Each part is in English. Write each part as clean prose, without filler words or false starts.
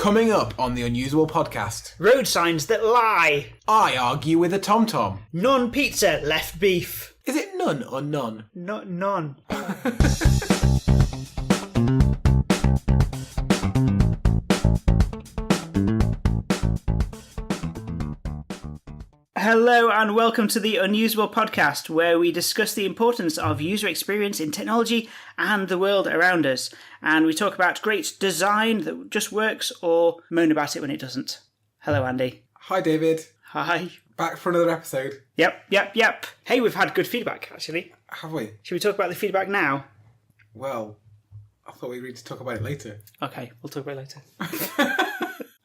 Coming up on the Unusable Podcast. Road signs that lie. I argue with a Tomtom. None pizza, left beef. Is it none or none? Not none. Hello and welcome to the Unusable Podcast, where we discuss the importance of user experience in technology and the world around us. And we talk about great design that just works or moan about it when it doesn't. Hello, Andy. Hi, David. Hi. Back for another episode. Yep. Hey, we've had good feedback, actually. Have we? Should we talk about the feedback now? Well, I thought we agreed to talk about it later. Okay, we'll talk about it later.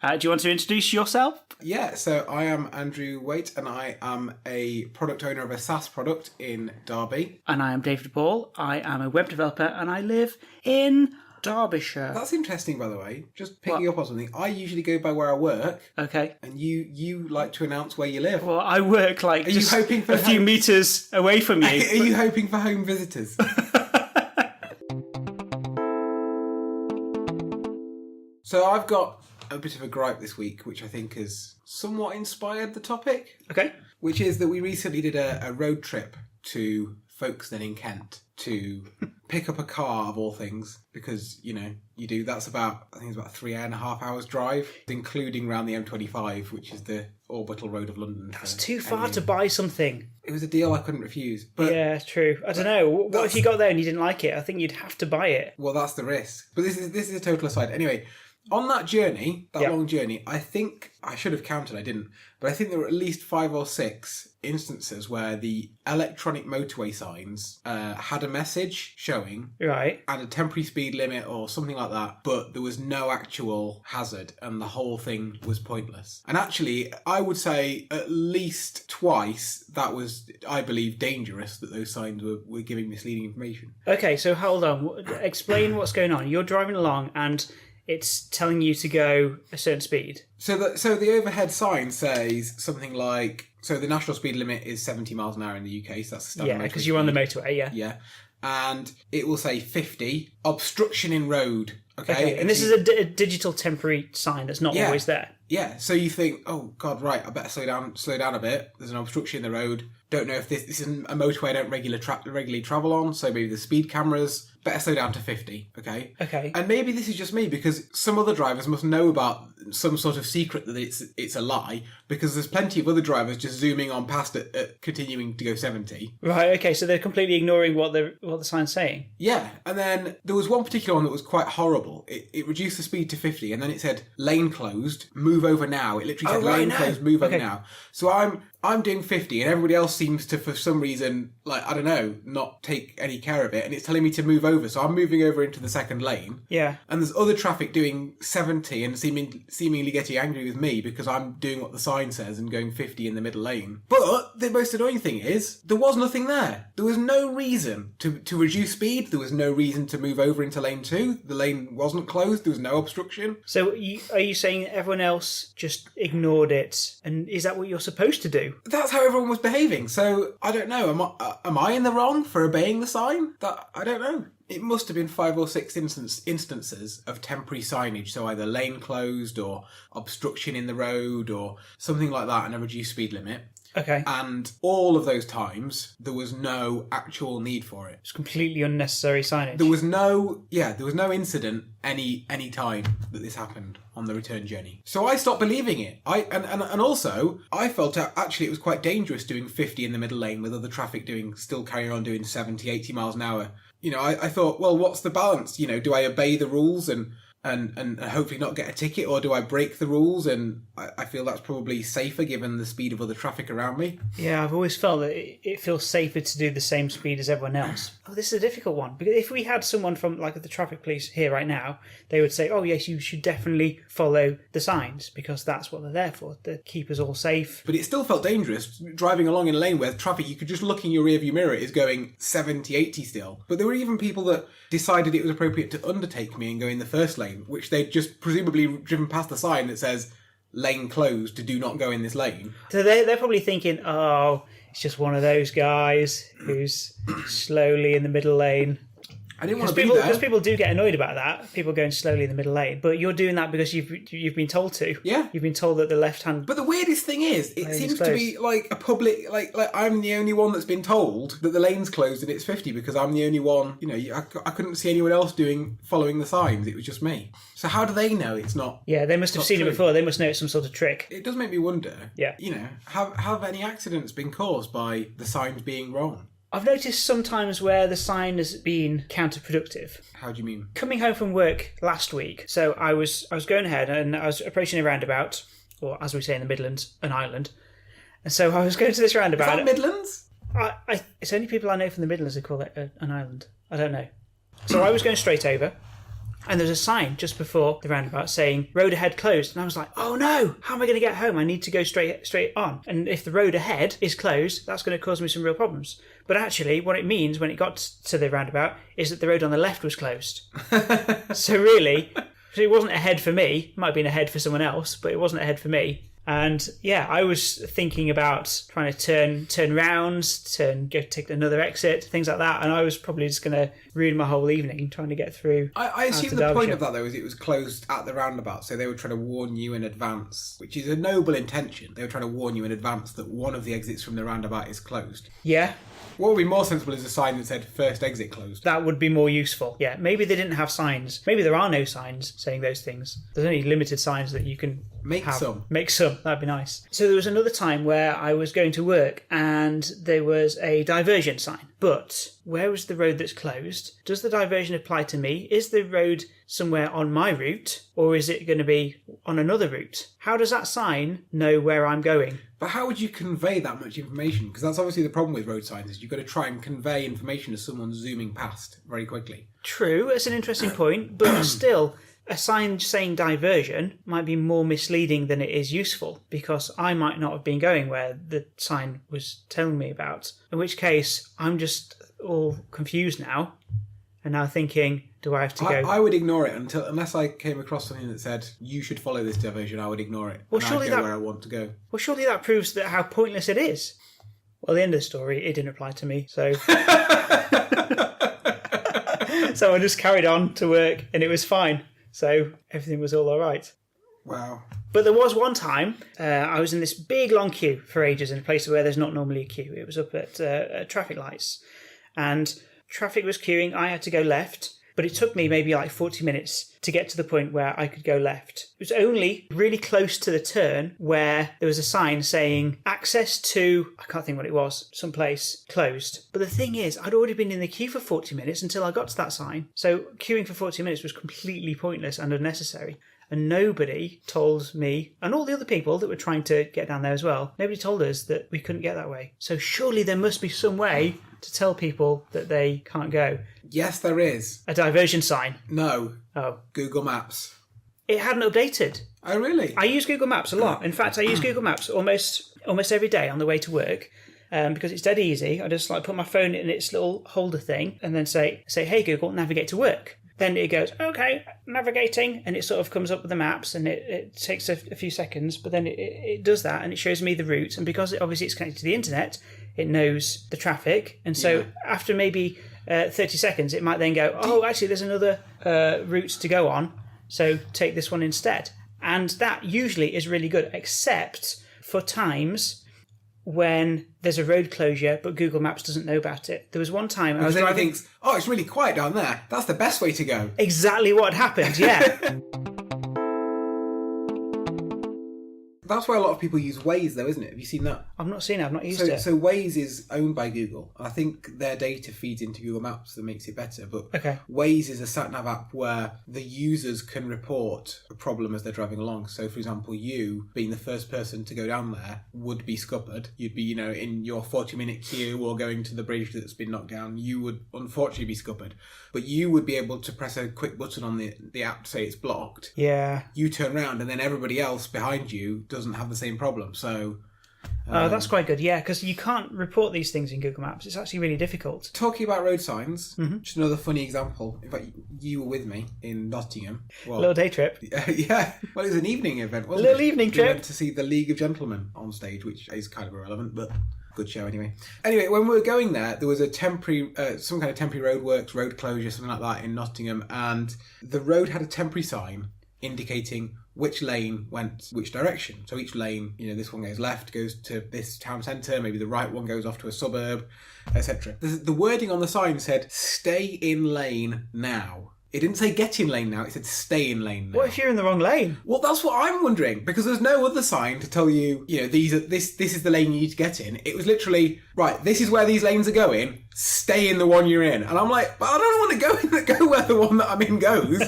Do you want to introduce yourself? Yeah, so I am Andrew Waite and I am a product owner of a SaaS product in Derby. And I am David Ball. I am a web developer and I live in Derbyshire. That's interesting, by the way. Just picking up on something. I usually go by where I work. Okay. And you like to announce where you live. Well, I work like Are just you hoping for a few metres away from you. Are you hoping for home visitors? So I've got a bit of a gripe this week, which I think has somewhat inspired the topic. Okay. Which is that we recently did a road trip to Folkestone in Kent to pick up a car, of all things, because, you know, you do. That's about, I think it's about 3.5 hours drive, including around the M25, which is the orbital road of London. That's too far to buy something. It was a deal I couldn't refuse. But yeah, true. I don't know. What if you got there and you didn't like it? I think you'd have to buy it. Well, that's the risk. But this is a total aside. Anyway, on that journey, long journey, I think, I should have counted, I didn't, but I think there were at least 5 or 6 instances where the electronic motorway signs had a message showing, right, and a temporary speed limit or something like that, but there was no actual hazard and the whole thing was pointless. And actually, I would say at least twice that was, I believe, dangerous, that those signs were giving misleading information. Okay, so hold on. Explain what's going on. You're driving along and it's telling you to go a certain speed. So the overhead sign says something like, so the national speed limit is 70 miles an hour in the UK, so that's the standard. Yeah, because you're on the motorway, yeah. Yeah. And it will say 50, obstruction in road. Okay. And this is a digital temporary sign that's not always there. Yeah. So you think, oh God, right, I better slow down a bit. There's an obstruction in the road. Don't know if this isn't a motorway I don't regularly travel on, so maybe the speed cameras, better slow down to 50, okay? Okay. And maybe this is just me, because some other drivers must know about some sort of secret that it's a lie, because there's plenty of other drivers just zooming on past it, continuing to go 70. Right, okay, so they're completely ignoring what the sign's saying. Yeah, and then there was one particular one that was quite horrible. It reduced the speed to 50, and then it said, lane closed, move over now. It literally said, lane closed, move over now. So I'm doing 50 and everybody else seems to, for some reason, like, I don't know, not take any care of it. And it's telling me to move over. So I'm moving over into the second lane. Yeah. And there's other traffic doing 70 and seemingly getting angry with me because I'm doing what the sign says and going 50 in the middle lane. But the most annoying thing is, there was nothing there. There was no reason to reduce speed. There was no reason to move over into lane 2. The lane wasn't closed. There was no obstruction. So are you saying everyone else just ignored it? And is that what you're supposed to do? That's how everyone was behaving. So I don't know. Am I in the wrong for obeying the sign? I don't know. It must have been 5 or 6 instances of temporary signage, so either lane closed or obstruction in the road or something like that, and a reduced speed limit. Okay. And all of those times, there was no actual need for it. It's completely unnecessary signage. There was no incident any time that this happened on the return journey. So I stopped believing it. And also, I felt actually it was quite dangerous doing 50 in the middle lane with other traffic still carrying on doing 70, 80 miles an hour. You know, I thought, well, what's the balance? You know, do I obey the rules and hopefully not get a ticket, or do I break the rules? And I feel that's probably safer given the speed of other traffic around me. Yeah, I've always felt that it feels safer to do the same speed as everyone else. Oh, this is a difficult one, because if we had someone from like the traffic police here right now, they would say, oh yes, you should definitely follow the signs because that's what they're there for, to keep us all safe. But it still felt dangerous driving along in a lane where traffic, you could just look in your rearview mirror, is going 70, 80 still. But there were even people that decided it was appropriate to undertake me and go in the first lane, which they'd just presumably driven past the sign that says lane closed, to do not go in this lane. So they're probably thinking, oh, it's just one of those guys who's slowly in the middle lane. I didn't want to be there. Because people do get annoyed about that, people going slowly in the middle lane, but you're doing that because you've been told to. Yeah. You've been told that the left-hand... But the weirdest thing is, it seems to be like a public... Like I'm the only one that's been told that the lane's closed and it's 50 because I'm the only one... You know, I couldn't see anyone else following the signs. It was just me. So how do they know it's not... Yeah, they must have seen it before. They must know it's some sort of trick. It does make me wonder. Yeah. You know, have any accidents been caused by the signs being wrong? I've noticed sometimes where the sign has been counterproductive. How do you mean? Coming home from work last week, so I was going ahead and I was approaching a roundabout, or as we say in the Midlands, an island. And so I was going to this roundabout. Is that Midlands? It's only people I know from the Midlands who call it an island. I don't know. So I was going straight over, and there's a sign just before the roundabout saying road ahead closed, and I was like, oh no, how am I going to get home? I need to go straight on, and if the road ahead is closed, that's going to cause me some real problems. But actually what it means when it got to the roundabout is that the road on the left was closed. So really, it wasn't ahead for me. It might have been ahead for someone else, but it wasn't ahead for me. And yeah, I was thinking about trying to turn rounds, go take another exit, things like that. And I was probably just going to ruin my whole evening trying to get through. I assume the point of that, though, is it was closed at the roundabout. So they were trying to warn you in advance, which is a noble intention. They were trying to warn you in advance that one of the exits from the roundabout is closed. Yeah. What would be more sensible is a sign that said first exit closed. That would be more useful. Yeah, maybe they didn't have signs. Maybe there are no signs saying those things. There's only limited signs that you can Make some. That'd be nice. So there was another time where I was going to work and there was a diversion sign. But where was the road that's closed? Does the diversion apply to me? Is the road somewhere on my route, or is it going to be on another route? How does that sign know where I'm going? But how would you convey that much information? Because that's obviously the problem with road signs, is you've got to try and convey information to someone zooming past very quickly. True, it's an interesting point, but still, a sign saying diversion might be more misleading than it is useful, because I might not have been going where the sign was telling me about, in which case I'm just all confused now, and now thinking, do I have to go? I would ignore it unless I came across something that said you should follow this diversion. I would ignore it. Well, and surely I'd go where I want to go. Well, surely that proves that how pointless it is. Well, the end of the story, it didn't apply to me, so so I just carried on to work, and it was fine. So everything was all right. Wow. But there was one time I was in this big long queue for ages in a place where there's not normally a queue. It was up at traffic lights, and traffic was queuing. I had to go left, but it took me maybe like 40 minutes to get to the point where I could go left. It was only really close to the turn where there was a sign saying access to, I can't think what it was, someplace closed. But the thing is, I'd already been in the queue for 40 minutes until I got to that sign. So queuing for 40 minutes was completely pointless and unnecessary. And nobody told me, and all the other people that were trying to get down there as well, nobody told us that we couldn't get that way. So surely there must be some way to tell people that they can't go. Yes, there is. A diversion sign. No. Oh. Google Maps. It hadn't updated. Oh, really? I use Google Maps a lot. In fact, I use Google Maps almost every day on the way to work. Because it's dead easy. I just put my phone in its little holder thing and then say, hey Google, navigate to work. Then it goes, okay, navigating, and it sort of comes up with the maps, and it takes a few seconds, but then it does that, and it shows me the route, and because obviously it's connected to the internet, it knows the traffic, and so after maybe 30 seconds, it might then go, oh, actually, there's another route to go on, so take this one instead. And that usually is really good, except for times when there's a road closure, but Google Maps doesn't know about it. There was one time I was driving... thinks, oh, it's really quiet down there. That's the best way to go. Exactly what happened, yeah. That's why a lot of people use Waze, though, isn't it? Have you seen that? I've not seen it. I've not used it. So Waze is owned by Google. I think their data feeds into Google Maps that makes it better. But Waze is a sat-nav app where the users can report a problem as they're driving along. So, for example, you, being the first person to go down there, would be scuppered. You'd be, in your 40-minute queue or going to the bridge that's been knocked down. You would, unfortunately, be scuppered. But you would be able to press a quick button on the app to say it's blocked. Yeah. You turn around and then everybody else behind you doesn't have the same problem. So that's quite good, yeah, because you can't report these things in Google Maps. It's actually really difficult. Talking about road signs, just another funny example. In fact, you were with me in Nottingham. Well, little day trip. Yeah, well, it was an evening event, wasn't it? A little it? evening trip. We went to see the League of Gentlemen on stage, which is kind of irrelevant, but Good show, anyway. Anyway, when we were going there was a temporary, some kind of temporary roadworks, road closure, something like that in Nottingham, and the road had a temporary sign indicating which lane went which direction. So each lane, this one goes left, goes to this town centre, maybe the right one goes off to a suburb, etc. The wording on the sign said, stay in lane now. It didn't say get in lane now, it said stay in lane now. What if you're in the wrong lane? Well, that's what I'm wondering, because there's no other sign to tell you, this is the lane you need to get in. It was literally, right, this is where these lanes are going, stay in the one you're in. And I'm like, but I don't want to go where the one that I'm in goes.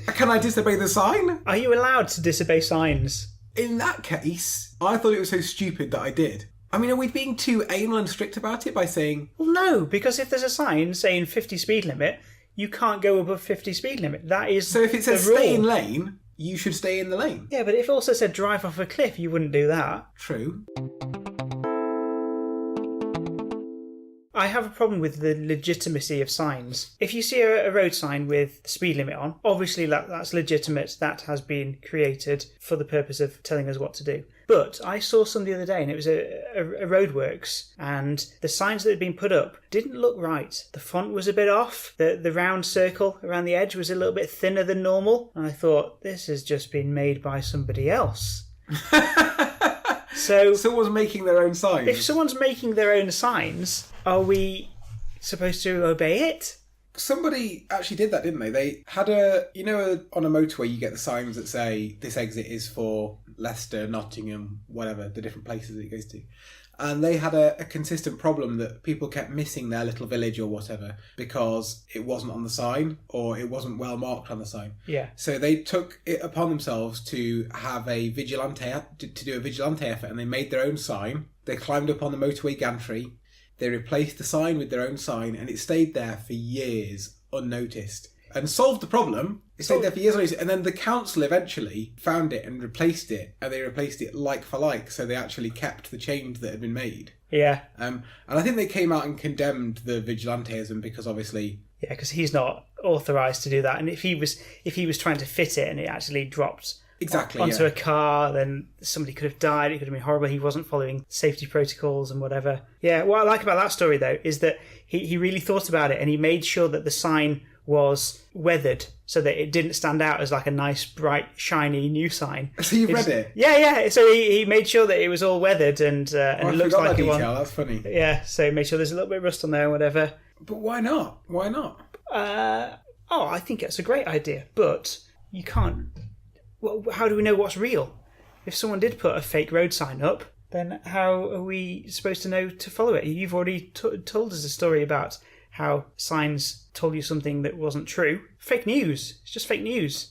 Can I disobey the sign? Are you allowed to disobey signs? In that case, I thought it was so stupid that I did. I mean, are we being too anal and strict about it by saying... Well, no, because if there's a sign saying 50 speed limit, you can't go above 50 speed limit. That is So if it says stay in lane, you should stay in the lane. Yeah, but if it also said drive off a cliff, you wouldn't do that. True. I have a problem with the legitimacy of signs. If you see a road sign with the speed limit on, obviously that's legitimate. That has been created for the purpose of telling us what to do. But I saw some the other day, and it was a roadworks, and the signs that had been put up didn't look right. The font was a bit off. The round circle around the edge was a little bit thinner than normal. And I thought, this has just been made by somebody else. So someone's making their own signs. If someone's making their own signs, are we supposed to obey it? Somebody actually did that, didn't they? They had on a motorway you get the signs that say this exit is for Leicester, Nottingham, whatever, the different places it goes to. And they had a consistent problem that people kept missing their little village or whatever because it wasn't on the sign or it wasn't well marked on the sign. Yeah. So they took it upon themselves to have a vigilante effort, and they made their own sign. They climbed up on the motorway gantry. They replaced the sign with their own sign, and it stayed there for years unnoticed. And solved the problem. It stayed there for years unnoticed. And then the council eventually found it and replaced it. And they replaced it like for like. So they actually kept the change that had been made. Yeah. And I think they came out and condemned the vigilantism because obviously... Yeah, because he's not authorised to do that. And if he was trying to fit it and it actually dropped... Exactly, onto a car, then somebody could have died. It could have been horrible. He wasn't following safety protocols and whatever. Yeah, what I like about that story, though, is that he really thought about it and he made sure that the sign was weathered so that it didn't stand out as like a nice, bright, shiny new sign. So you read it? Yeah. So he made sure that it was all weathered and it looks like that it was. That's funny. Yeah, so he made sure there's a little bit of rust on there or whatever. But why not? Why not? I think it's a great idea, but you can't... Well, how do we know what's real? If someone did put a fake road sign up, then how are we supposed to know to follow it? You've already told us a story about how signs told you something that wasn't true. Fake news. It's just fake news.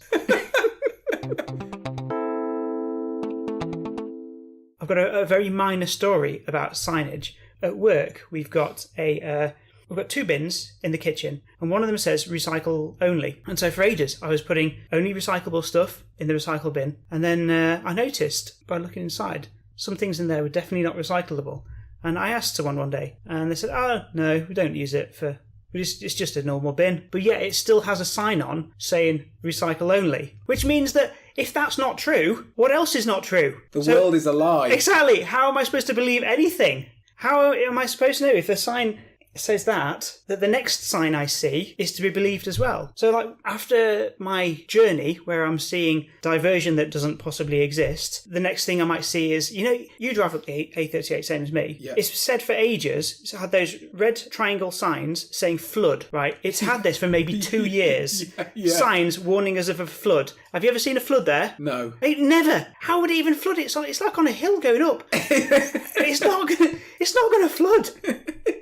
I've got a very minor story about signage. At work, we've got two bins in the kitchen, and one of them says recycle only. And so for ages, I was putting only recyclable stuff in the recycle bin. And then I noticed, by looking inside, some things in there were definitely not recyclable. And I asked someone one day, and they said, oh, no, we don't use it for... It's just a normal bin. But yet it still has a sign on saying recycle only. Which means that if that's not true, what else is not true? The world is a lie. Exactly. How am I supposed to believe anything? How am I supposed to know if the sign says that the next sign I see is to be believed as well? So like after my journey where I'm seeing diversion that doesn't possibly exist, the next thing I might see is, you drive up the A38 same as me. Yeah. It's said for ages, it's had those red triangle signs saying flood, right? It's had this for maybe 2 years. Yeah. Signs warning us of a flood. Have you ever seen a flood there? No. Never. How would it even flood? It's like on a hill going up. It's not gonna flood.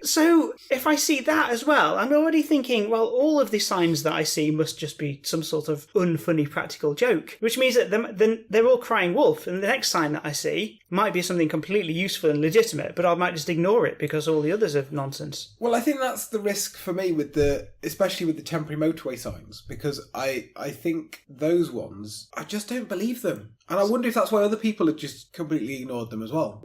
So if I see that as well, I'm already thinking, well, all of the signs that I see must just be some sort of unfunny practical joke, which means that then they're all crying wolf, and the next sign that I see might be something completely useful and legitimate, but I might just ignore it because all the others are nonsense. Well, I think that's the risk for me especially with the temporary motorway signs, because I think those ones, I just don't believe them. And I wonder if that's why other people have just completely ignored them as well.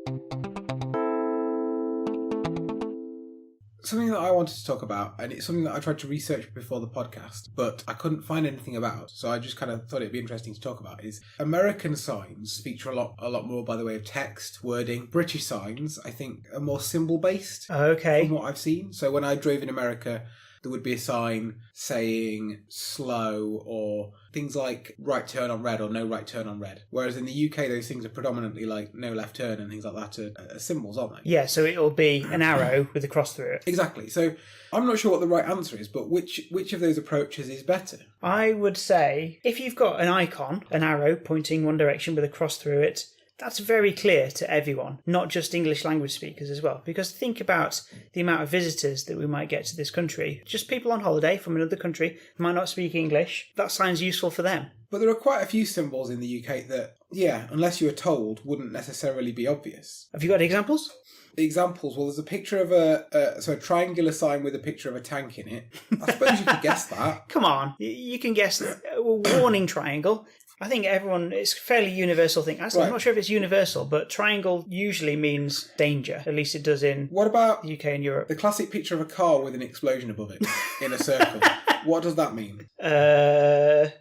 something that I wanted to talk about, and it's something that I tried to research before the podcast, but I couldn't find anything about, so I just kind of thought it'd be interesting to talk about, is American signs feature a lot more by the way of text, wording. British signs, I think, are more symbol-based Okay. from what I've seen. So when I drove in America, there would be a sign saying slow or things like right turn on red or no right turn on red. Whereas in the UK, those things are predominantly like no left turn and things like that are symbols, aren't they? Yeah, so it'll be an arrow with a cross through it. Exactly. So I'm not sure what the right answer is, but which of those approaches is better? I would say if you've got an icon, an arrow pointing one direction with a cross through it, that's very clear to everyone, not just English language speakers as well. Because think about the amount of visitors that we might get to this country. Just people on holiday from another country who might not speak English. That sign's useful for them. But there are quite a few symbols in the UK that, yeah, unless you were told, wouldn't necessarily be obvious. Have you got examples? Examples, well, there's a picture of a triangular sign with a picture of a tank in it. I suppose you could guess that. Come on, you can guess a warning triangle. I think it's a fairly universal thing. Actually, Right. I'm not sure if it's universal, but triangle usually means danger. At least it does in What about the UK and Europe. the classic picture of a car with an explosion above it in a circle? What does that mean?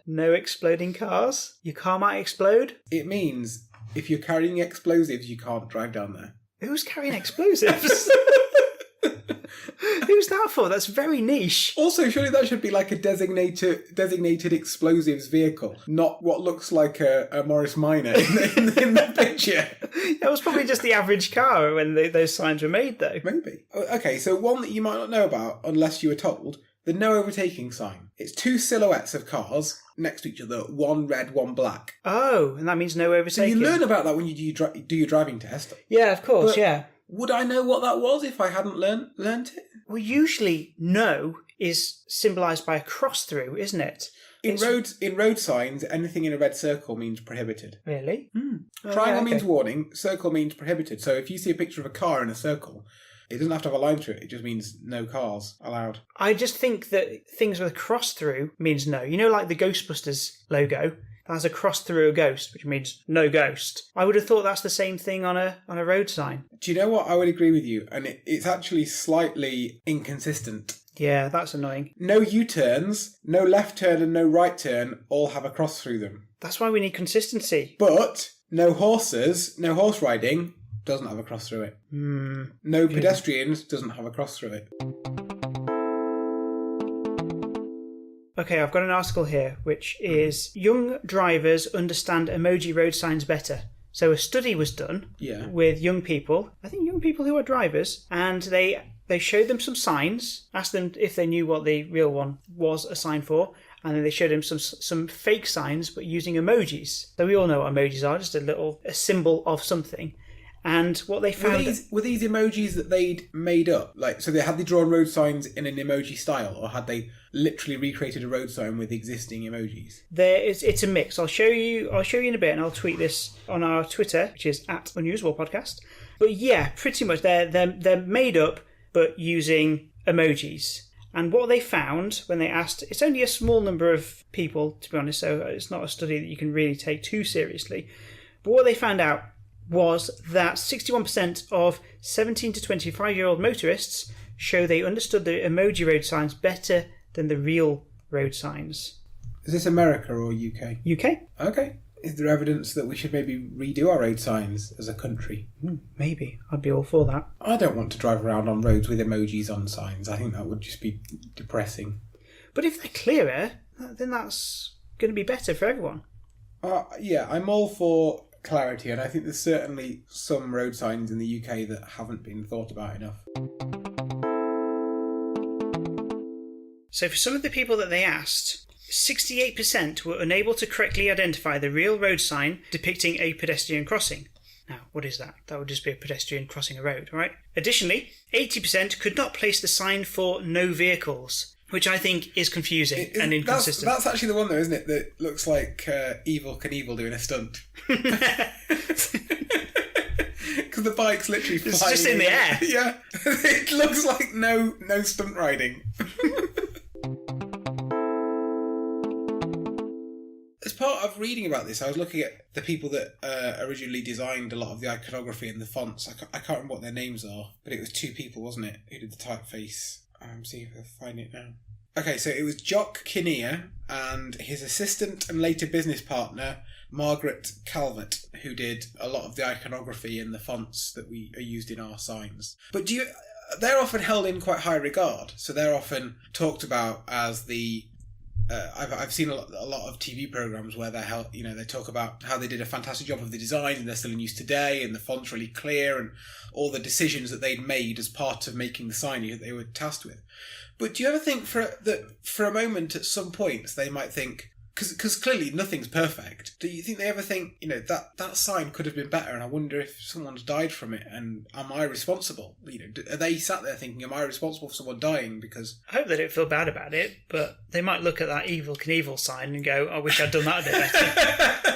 No exploding cars? Your car might explode? It means if you're carrying explosives, you can't drive down there. Who's carrying explosives? Who's that for? That's very niche. Also, surely that should be like a designated explosives vehicle, not what looks like a Morris Minor in the picture. That was probably just the average car when those signs were made, though. Maybe. Okay, so one that you might not know about unless you were told, the no overtaking sign. It's two silhouettes of cars next to each other, one red, one black. Oh, and that means no So overtaking. you learn about that when you do your driving test. Yeah, of course, But- yeah. Would I know what that was if I hadn't learnt it? Well, usually no is symbolised by a cross through, isn't it? In road signs, anything in a red circle means prohibited. Really? Oh, Triangle yeah, okay. means warning, circle means prohibited. So if you see a picture of a car in a circle, it doesn't have to have a line through it. It just means no cars allowed. I just think that things with a cross through means no. You know, like the Ghostbusters logo? That has a cross through a ghost, which means no ghost. I would have thought that's the same thing on a road sign. Do you know what? I would agree with you. And it's actually slightly inconsistent. Yeah, that's annoying. No U-turns, no left turn and no right turn all have a cross through them. That's why we need consistency. But no horses, no horse riding doesn't have a cross through it. No pedestrians doesn't have a cross through it. Okay, I've got an article here, which is young drivers understand emoji road signs better. So a study was done with young people, I think young people who are drivers, and they showed them some signs, asked them if they knew what the real one was a sign for, and then they showed them some fake signs, but using emojis. So we all know what emojis are, just a symbol of something. And what they found... Were these emojis that they'd made up? So had they drawn road signs in an emoji style, or had they literally recreated a road sign with existing emojis? It's a mix. I'll show you in a bit, and I'll tweet this on our Twitter, which is at Unusable Podcast. But yeah, pretty much they're made up, but using emojis. And what they found when they asked, it's only a small number of people, to be honest, so it's not a study that you can really take too seriously. But what they found out was that 61% of 17 to 25-year-old motorists show they understood the emoji road signs better than the real road signs. Is this America or UK? UK? Okay. Is there evidence that we should maybe redo our road signs as a country? Maybe. I'd be all for that. I don't want to drive around on roads with emojis on signs. I think that would just be depressing. But if they're clearer, then that's going to be better for everyone. Yeah, I'm all for clarity, and I think there's certainly some road signs in the UK that haven't been thought about enough. So for some of the people that they asked, 68% were unable to correctly identify the real road sign depicting a pedestrian crossing. Now, what is that? That would just be a pedestrian crossing a road, right? Additionally, 80% could not place the sign for no vehicles, which I think is confusing and inconsistent. That's actually the one, though, isn't it? That looks like Evel Knievel doing a stunt. Because the bike's literally flying. It's just in the air. Yeah. It looks like no stunt riding. As part of reading about this, I was looking at the people that originally designed a lot of the iconography and the fonts. I can't remember what their names are, but it was 2 people, wasn't it, who did the typeface? See if I can find it now. Okay, so it was Jock Kinnear and his assistant and later business partner, Margaret Calvert, who did a lot of the iconography and the fonts that we are used in our signs. But they're often held in quite high regard. So they're often talked about as the... I've seen a lot of TV programs where they talk about how they did a fantastic job of the design and they're still in use today and the font's really clear and all the decisions that they'd made as part of making the signage that they were tasked with. But do you ever think for a moment at some points they might think, because clearly nothing's perfect, do you think they ever think, that sign could have been better and I wonder if someone's died from it and am I responsible? Are they sat there thinking, am I responsible for someone dying? Because I hope they don't feel bad about it, but they might look at that Evil Knievel sign and go, I wish I'd done that a bit better.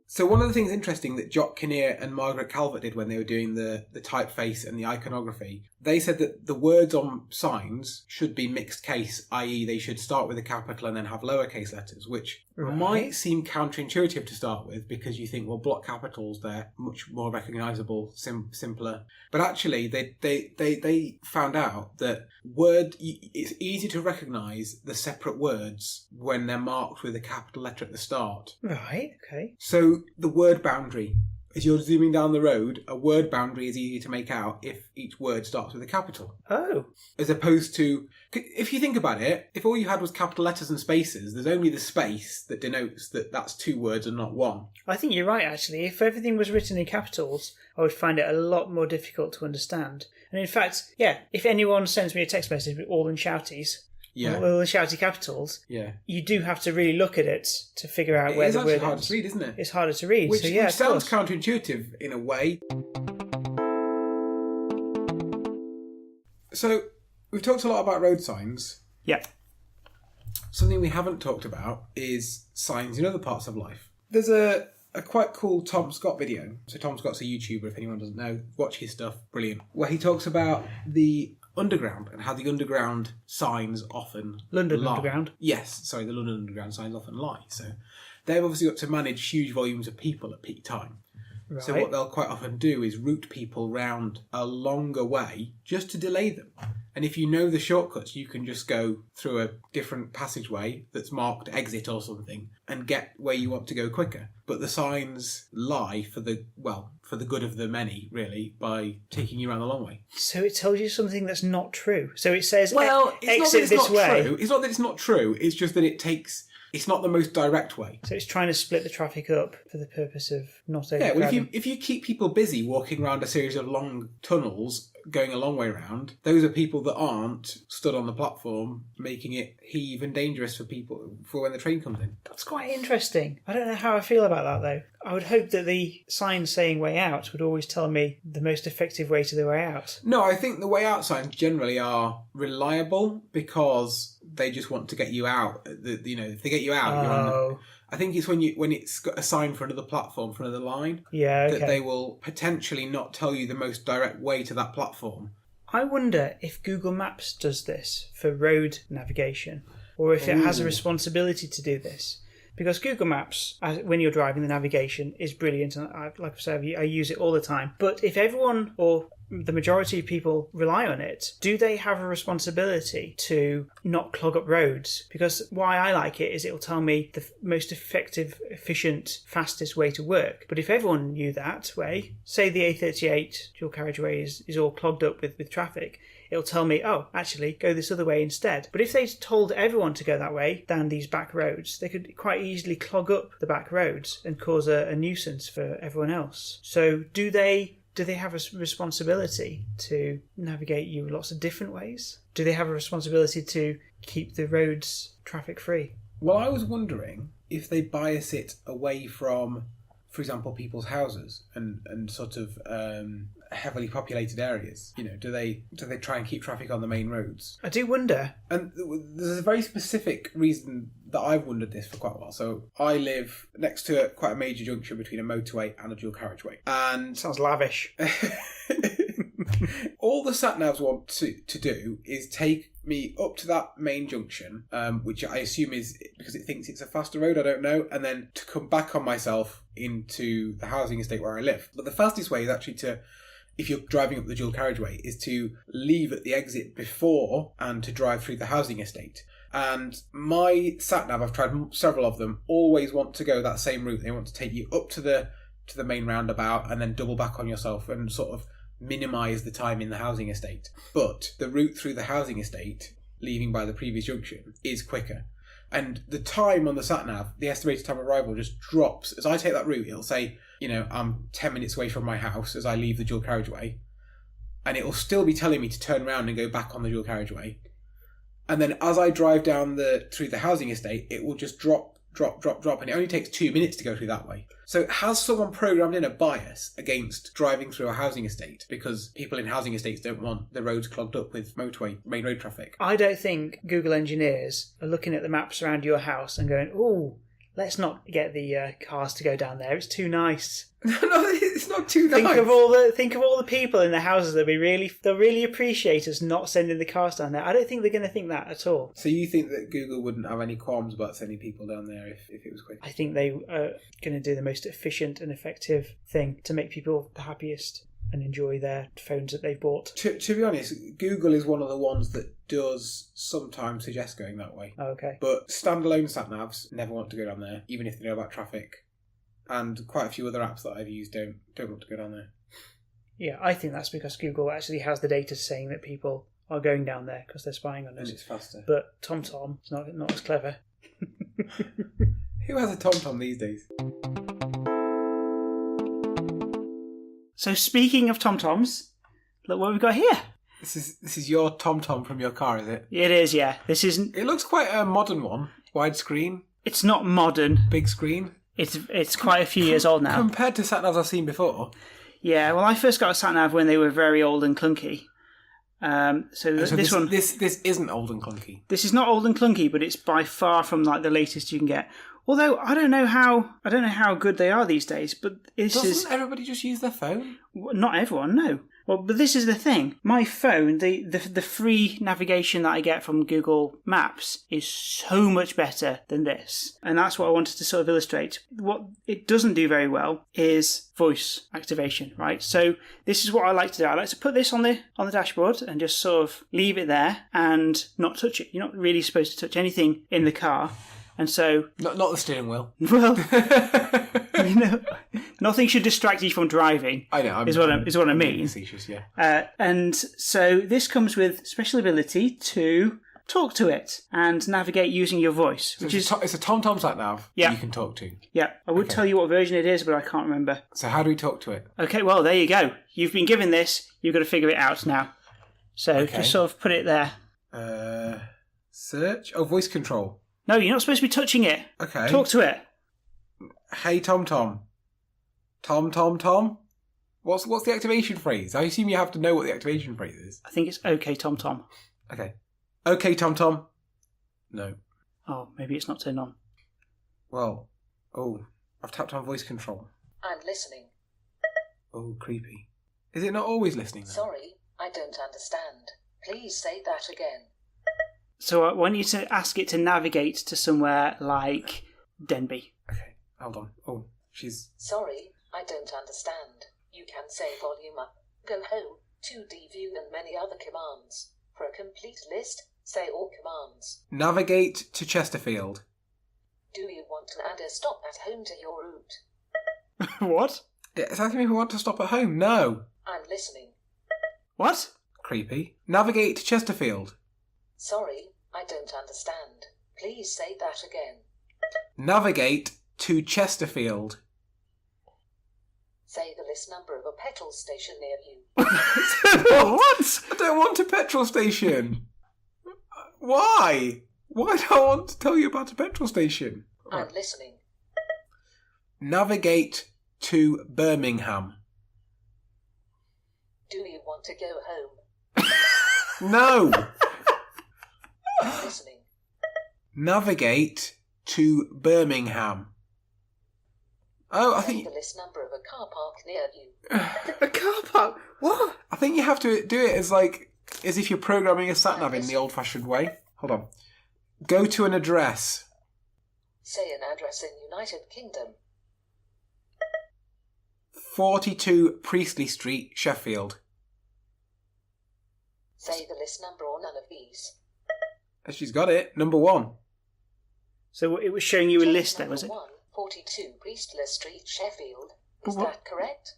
So one of the things interesting that Jock Kinnear and Margaret Calvert did when they were doing the typeface and the iconography, they said that the words on signs should be mixed case, i.e. they should start with a capital and then have lowercase letters, which might seem counterintuitive to start with because you think, well, block capitals, they're much more recognisable, simpler. But actually, they found out that it's easy to recognise the separate words when they're marked with a capital letter at the start. Right, okay. So the word boundary, as you're zooming down the road, a word boundary is easy to make out if each word starts with a capital. Oh. As opposed to, if you think about it, if all you had was capital letters and spaces, there's only the space that denotes that that's 2 words and not 1. I think you're right, actually. If everything was written in capitals, I would find it a lot more difficult to understand. And in fact, if anyone sends me a text message with all in shouties, all the shouty capitals, you do have to really look at it to figure out where the word is. It's harder to read, isn't it? It's harder to read. Which sounds course. counterintuitive in a way. So, we've talked a lot about road signs. Yeah. Something we haven't talked about is signs in other parts of life. There's a quite cool Tom Scott video. So Tom Scott's a YouTuber, if anyone doesn't know. Watch his stuff. Brilliant. Where he talks about the underground and how the underground signs often lie. Underground? Yes, sorry, the London Underground signs often lie. So they've obviously got to manage huge volumes of people at peak time. Right. So what they'll quite often do is route people round a longer way just to delay them. And if you know the shortcuts, you can just go through a different passageway that's marked exit or something and get where you want to go quicker. But the signs lie for the good of the many, really, by taking you around the long way. So it tells you something that's not true. So it says, exit this way. It's not that it's not true. It's just that it's not the most direct way. So it's trying to split the traffic up for the purpose of not overcrowding. Yeah, well, if you keep people busy walking around a series of long tunnels, going a long way round, those are people that aren't stood on the platform, making it heave and dangerous for people for when the train comes in. That's quite interesting. I don't know how I feel about that, though. I would hope that the sign saying way out would always tell me the most effective way to the way out. No, I think the way out signs generally are reliable because they just want to get you out. If they get you out, you're on the... I think it's when it's got a sign for another platform, for another line, that they will potentially not tell you the most direct way to that platform. I wonder if Google Maps does this for road navigation, or if it has a responsibility to do this. Because Google Maps, when you're driving, the navigation is brilliant, and like I said, I use it all the time. But if everyone or the majority of people rely on it, do they have a responsibility to not clog up roads? Because why I like it is it will tell me the most effective, efficient, fastest way to work. But if everyone knew that way, say the A38 dual carriageway is all clogged up with traffic, it'll tell me, oh, actually, go this other way instead. But if they told everyone to go that way, down these back roads, they could quite easily clog up the back roads and cause a nuisance for everyone else. So do they have a responsibility to navigate you lots of different ways? Do they have a responsibility to keep the roads traffic free? Well, I was wondering if they bias it away from, for example, people's houses and sort of heavily populated areas. Do they try and keep traffic on the main roads? I do wonder. And there's a very specific reason that I've wondered this for quite a while. So I live next to quite a major junction between a motorway and a dual carriageway. And sounds lavish. All the sat-navs want to do is take me up to that main junction, which I assume is because it thinks it's a faster road, I don't know, and then to come back on myself into the housing estate where I live. But the fastest way is actually to, if you're driving up the dual carriageway, is to leave at the exit before and to drive through the housing estate. And my sat-nav, I've tried several of them, always want to go that same route. They want to take you up to the main roundabout and then double back on yourself and sort of minimise the time in the housing estate. But the route through the housing estate, leaving by the previous junction, is quicker. And the time on the sat-nav, the estimated time of arrival, just drops. As I take that route, it'll say, I'm 10 minutes away from my house as I leave the dual carriageway. And it'll still be telling me to turn around and go back on the dual carriageway. And then as I drive down through the housing estate, it will just drop. And it only takes 2 minutes to go through that way. So has someone programmed in a bias against driving through a housing estate because people in housing estates don't want the roads clogged up with main road traffic? I don't think Google engineers are looking at the maps around your house and going, "Oh, let's not get the cars to go down there. It's too nice." No, it's not too nice. Think of all the people in the houses they'll really appreciate us not sending the cars down there. I don't think they're going to think that at all. So you think that Google wouldn't have any qualms about sending people down there if it was quick? I think they are going to do the most efficient and effective thing to make people the happiest and enjoy their phones that they've bought. To be honest, Google is one of the ones that does sometimes suggest going that way. Oh, okay. But standalone sat-navs never want to go down there, even if they know about traffic. And quite a few other apps that I've used don't want to go down there. Yeah, I think that's because Google actually has the data saying that people are going down there because they're spying on us. And it's faster. But TomTom is not as clever. Who has a TomTom these days? So speaking of TomToms, look what we've got here. This is your TomTom from your car, is it? It is, yeah. This isn't. It looks quite a modern one. Widescreen. It's not modern. Big screen. It's quite a few years old now. Compared to sat-navs I've seen before. Yeah, well, I first got a sat-nav when they were very old and clunky. This isn't old and clunky. This is not old and clunky, but it's by far from like the latest you can get. Although I don't know how good they are these days. But Doesn't everybody just use their phone? Not everyone, no. Well, but this is the thing. My phone, the free navigation that I get from Google Maps is so much better than this. And that's what I wanted to sort of illustrate. What it doesn't do very well is voice activation, right? So this is what I like to do. I like to put this on the dashboard and just sort of leave it there and not touch it. You're not really supposed to touch anything in the car. And so... Not the steering wheel. Well... nothing should distract you from driving. I know. Is what I mean. Facetious, yeah. And so this comes with special ability to talk to it and navigate using your voice, it's a TomTom sat-nav. Yeah. You can talk to. Yeah, I would tell you what version it is, but I can't remember. So how do we talk to it? Okay, well there you go. You've been given this. You've got to figure it out now. So just sort of put it there. Search. Oh, voice control. No, you're not supposed to be touching it. Okay. Talk to it. Hey, TomTom. Tom. What's the activation phrase? I assume you have to know what the activation phrase is. I think it's okay, TomTom. Okay. Okay, TomTom. No. Oh, maybe it's not turned on. Well, I've tapped on voice control. I'm listening. Oh, creepy. Is it not always listening then? Sorry, I don't understand. Please say that again. So I want you to ask it to navigate to somewhere like Denby. Okay, hold on. Oh, she's... Sorry, I don't understand. You can say volume up, go home, 2D view and many other commands. For a complete list, say all commands. Navigate to Chesterfield. Do you want to add a stop at home to your route? What? It's asking me if we want to stop at home. No. I'm listening. What? Creepy. Navigate to Chesterfield. Sorry, I don't understand. Please say that again. Navigate to Chesterfield. Say the list number of a petrol station near you. What? I don't want a petrol station. Why? Why do I want to tell you about a petrol station? I'm listening. Navigate to Birmingham. Do you want to go home? No. I'm listening. Navigate to Birmingham. Oh, I Say think... the list number of a car park near you. A car park? What? I think you have to do it as like as if you're programming a sat-nav in the old-fashioned way. Hold on. Go to an address. Say an address in United Kingdom. 42 Priestley Street, Sheffield. Say the list number or none of these. She's got it. Number 1. So it was showing you a Change list there, was it? number 1, 42 Priestley Street, Sheffield. Is that correct?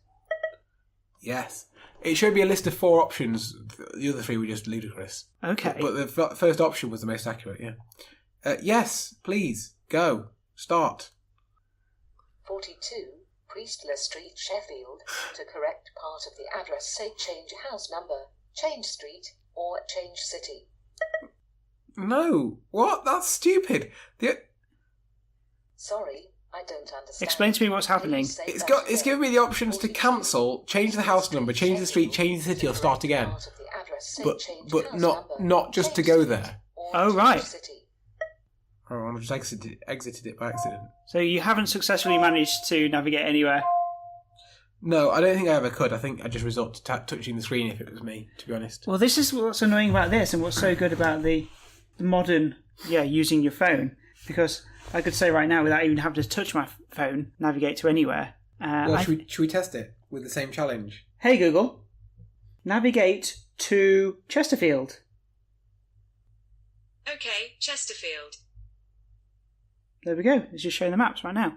Yes. It showed me a list of 4 options. The other 3 were just ludicrous. Okay. But the first option was the most accurate, yeah. Yes, please. Go. Start. 42 Priestley Street, Sheffield. To correct part of the address, say change house number, change street, or change city. No. What? That's stupid. Sorry, I don't understand. Explain to me what's happening. It's giving me the options to cancel, change the house number, change the street, change the city, or start again. But not just to go there. Oh, right. Oh, I just exited it by accident. So you haven't successfully managed to navigate anywhere? No, I don't think I ever could. I think I'd just resort to touching the screen if it was me, to be honest. Well, this is what's annoying about this and what's so good about the modern, using your phone. Because I could say right now, without even having to touch my phone, navigate to anywhere. Should we test it with the same challenge? Hey, Google, navigate to Chesterfield. Okay, Chesterfield. There we go. It's just showing the maps right now.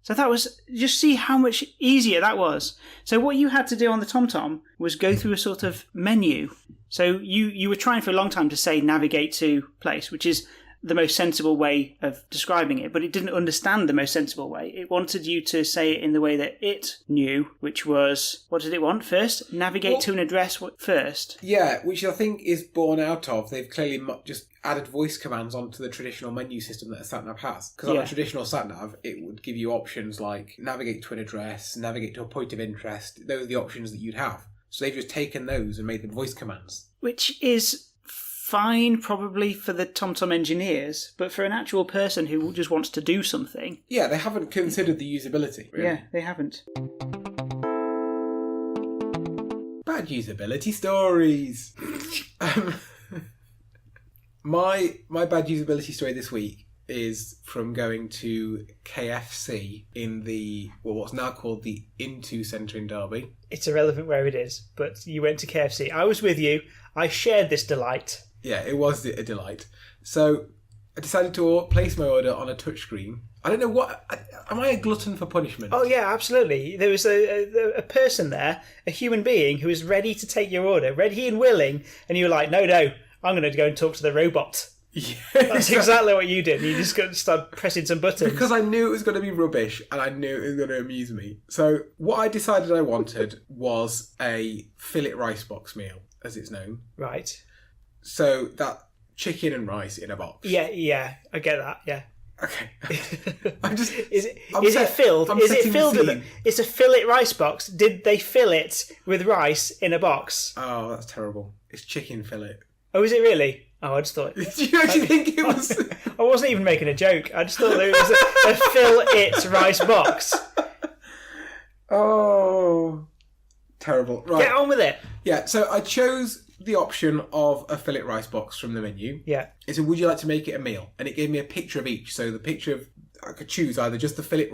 So that was, just see how much easier that was. So what you had to do on the Tomtom was go through a sort of menu. So you were trying for a long time to say navigate to place, which is the most sensible way of describing it, but it didn't understand the most sensible way. It wanted you to say it in the way that it knew, which was, what did it want first? Navigate to an address first. Yeah, which I think is born out of, they've clearly just added voice commands onto the traditional menu system that a sat-nav has. Because on a traditional sat-nav, it would give you options like navigate to an address, navigate to a point of interest. Those are the options that you'd have. So they've just taken those and made them voice commands. Which is fine probably for the Tomtom engineers, but for an actual person who just wants to do something... Yeah, they haven't considered the usability, really. Yeah, they haven't. Bad usability stories. My bad usability story this week is from going to KFC in what's now called the Into Centre in Derby. It's irrelevant where it is, but you went to KFC. I was with you. I shared this delight. Yeah, it was a delight. So I decided to place my order on a touchscreen. I don't know what... Am I a glutton for punishment? Oh, yeah, absolutely. There was a person there, a human being, who was ready to take your order, ready and willing, and you were like, no, I'm going to go and talk to the robot. Yeah, That's exactly what you did. You just got to start pressing some buttons. Because I knew it was going to be rubbish, and I knew it was going to amuse me. So what I decided I wanted was a fillet rice box meal, as it's known. Right. So that chicken and rice in a box. Yeah, I get that. Yeah. Okay. Is it filled? It's a fillet rice box. Did they fill it with rice in a box? Oh, that's terrible. It's chicken fillet. Oh, is it really? Oh, I just thought... Did you actually think it was... I wasn't even making a joke. I just thought that it was a fill-it rice box. Oh, terrible. Right. Get on with it. Yeah, so I chose the option of a fillet rice box from the menu. Yeah. It said, would you like to make it a meal? And it gave me a picture of each. So the picture of... I could choose either just the fillet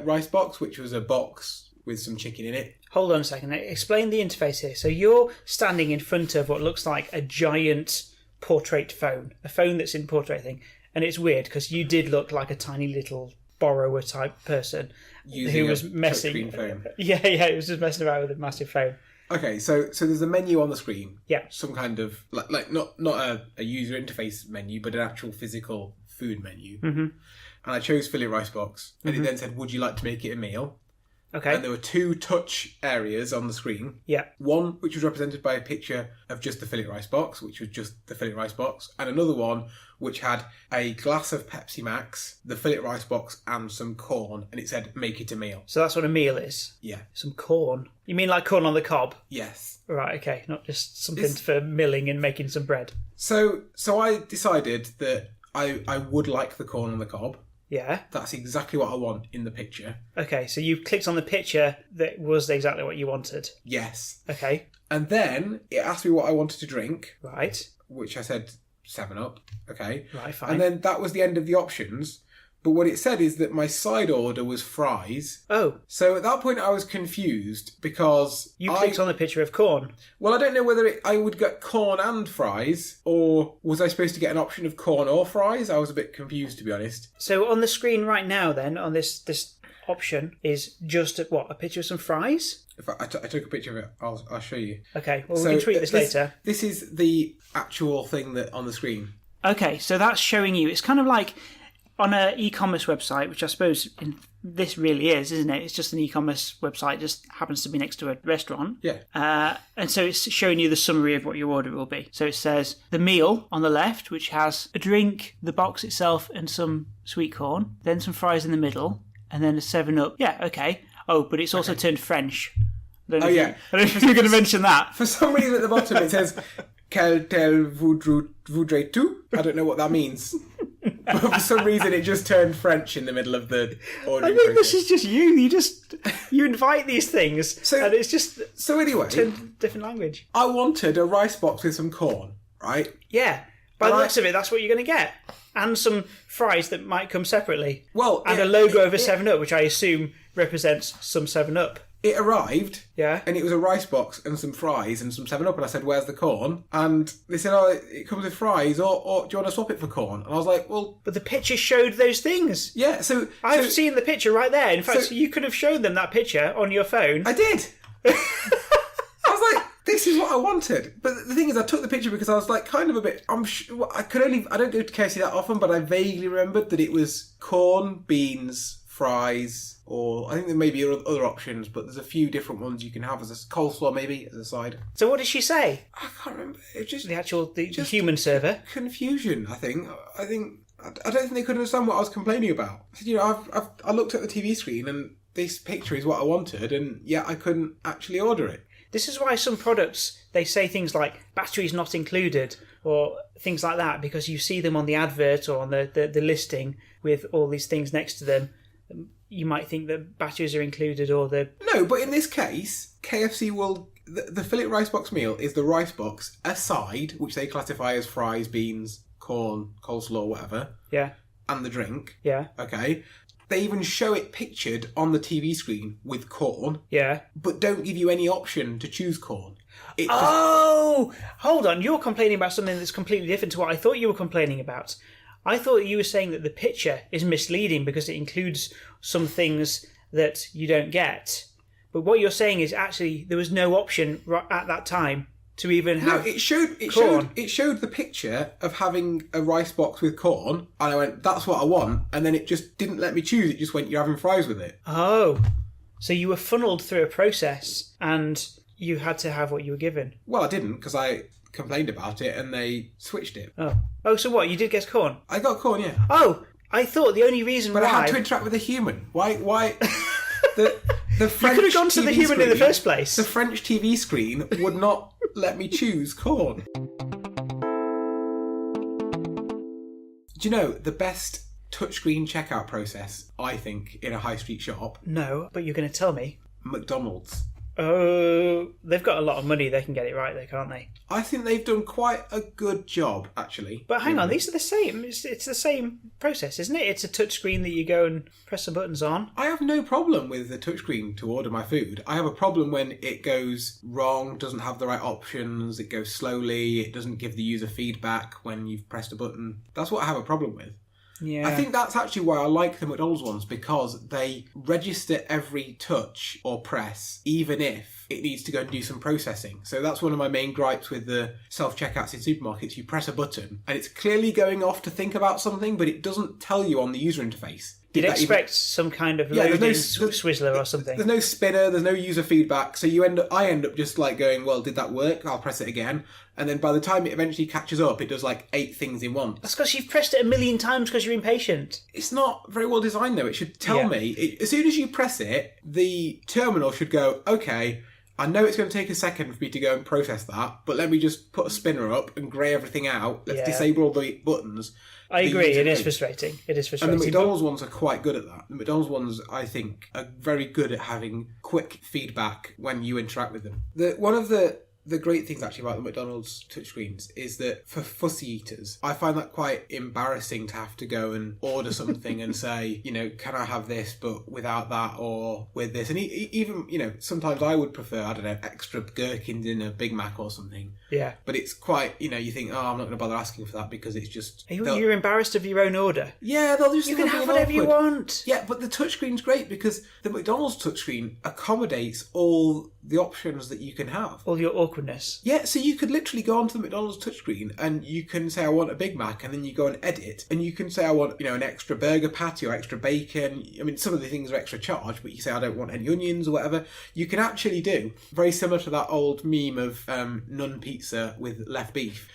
rice box, which was a box with some chicken in it. Hold on a second. Explain the interface here. So you're standing in front of what looks like a giant portrait phone. A phone that's in portrait thing. And it's weird because you did look like a tiny little borrower type person who was messing... phone. Yeah, it was just messing around with a massive phone. Okay, so there's a menu on the screen. Yeah. Some kind of, like not a user interface menu, but an actual physical food menu. Mm-hmm. And I chose fillet rice box. And it then said, would you like to make it a meal? Okay. And there were 2 touch areas on the screen. Yeah. One, which was represented by a picture of just the fillet rice box, which was just the fillet rice box. And another one, which had a glass of Pepsi Max, the fillet rice box, and some corn. And it said, make it a meal. So that's what a meal is? Yeah. Some corn? You mean like corn on the cob? Yes. Right, okay. Not just something for milling and making some bread. So I decided that I would like the corn on the cob. Yeah. That's exactly what I want in the picture. Okay, so you clicked on the picture that was exactly what you wanted. Yes. Okay. And then it asked me what I wanted to drink, Right. which I said 7-Up. Okay. Right, fine. And then that was the end of the options. But what it said is that my side order was fries. Oh. So at that point I was confused because You clicked on the picture of corn. Well, I don't know whether I would get corn and fries, or was I supposed to get an option of corn or fries? I was a bit confused, to be honest. So on the screen right now then, on this option, is just a picture of some fries? If I took a picture of it, I'll show you. Okay, well we can tweet this later. This is the actual thing that on the screen. Okay, so that's showing you, it's kind of like on an e-commerce website, which I suppose this really is, isn't it? It's just an e-commerce website, just happens to be next to a restaurant. Yeah. And so it's showing you the summary of what your order will be. So it says the meal on the left, which has a drink, the box itself, and some sweet corn, then some fries in the middle, and then a 7-Up. Yeah, okay. Oh, but it's also turned French. I don't know if you're going to mention that. For some reason at the bottom it says, Quel tel voudrais-tu? I don't know what that means. But for some reason it just turned French in the middle of the ordering I think process. this is just you. You invite these things, and it's just So anyway, turned different language. I wanted a rice box with some corn, right? Yeah. By the looks of it, that's what you're going to get. And some fries that might come separately. Well, and a logo of a 7-Up, which I assume represents some 7-Up. It arrived, Yeah. and it was a rice box and some fries and some 7-Up, and I said, "Where's the corn?" And they said, "Oh, it comes with fries, or do you want to swap it for corn?" And I was like, "Well, But the picture showed those things. yeah." So I've seen the picture right there. In fact, you could have shown them that picture on your phone. I did. I was like, "This is what I wanted." But the thing is, I took the picture because I was like, kind of a bit. I don't go to KFC that often, but I vaguely remembered that it was corn, beans, fries. Or I think there may be other options, but there's a few different ones you can have as a coleslaw, maybe as a side. So what did she say? I can't remember. It just The human server. confusion. I don't think they could understand what I was complaining about. I said, I looked at the TV screen and this picture is what I wanted, and yet I couldn't actually order it. This is why some products, they say things like batteries not included or things like that, because you see them on the advert or on the listing with all these things next to them. You might think that batteries are included or the... No, but in this case, KFC will... The fillet rice box meal is the rice box, a side, which they classify as fries, beans, corn, coleslaw, whatever. Yeah. And the drink. Yeah. Okay. They even show it pictured on the TV screen with corn. Yeah. But don't give you any option to choose corn. Hold on. You're complaining about something that's completely different to what I thought you were complaining about. I thought you were saying that the picture is misleading because it includes some things that you don't get. But what you're saying is actually there was no option at that time to even have it showed the picture of having a rice box with corn, and I went, "That's what I want," and then it just didn't let me choose. It just went, "You're having fries with it." Oh, so you were funneled through a process and you had to have what you were given. Well, I didn't, because I complained about it and they switched it. Oh, so what? You did get corn? I got corn, yeah. Oh, I thought the only reason But why... I had to interact with a human. Why? The French you could have gone to the TV human in the screen- first place. The French TV screen would not let me choose corn. Do you know the best touchscreen checkout process, I think, in a high street shop? No, but you're going to tell me. McDonald's. Oh, they've got a lot of money. They can get it right there, can't they? I think they've done quite a good job, actually. But hang on, these are the same. It's the same process, isn't it? It's a touchscreen that you go and press some buttons on. I have no problem with the touchscreen to order my food. I have a problem when it goes wrong, doesn't have the right options, it goes slowly, it doesn't give the user feedback when you've pressed a button. That's what I have a problem with. Yeah. I think that's actually why I like the McDonald's ones, because they register every touch or press, even if it needs to go and do some processing. So that's one of my main gripes with the self-checkouts in supermarkets. You press a button and it's clearly going off to think about something, but it doesn't tell you on the user interface. You'd expect some kind of loading Swizzler or something. There's no spinner, there's no user feedback, so I end up just like going, well, did that work? I'll press it again. And then by the time it eventually catches up, it does like 8 things in one. That's because you've pressed it 1,000,000 times because you're impatient. It's not very well designed though. It should tell me, as soon as you press it, the terminal should go, okay, I know it's going to take a second for me to go and process that, but let me just put a spinner up and grey everything out. Let's disable all the buttons. I agree, it is frustrating. It is frustrating. And the McDonald's ones are quite good at that. The McDonald's ones, I think, are very good at having quick feedback when you interact with them. One of the great things actually about the McDonald's touchscreens is that for fussy eaters, I find that quite embarrassing to have to go and order something and say, can I have this but without that or with this? And even, sometimes I would prefer, I don't know, extra gherkins in a Big Mac or something. Yeah. But it's quite, you think, I'm not going to bother asking for that because it's just... You're embarrassed of your own order. Yeah, they'll just... You can have whatever you want. Yeah, but the touchscreen's great because the McDonald's touchscreen accommodates all the options that you can have. All your awkwardness. Yeah, so you could literally go onto the McDonald's touchscreen and you can say, I want a Big Mac, and then you go and edit, and you can say, I want, an extra burger patty or extra bacon. I mean, some of the things are extra charge, but you say, I don't want any onions or whatever. You can actually do, very similar to that old meme of none pizza with left beef.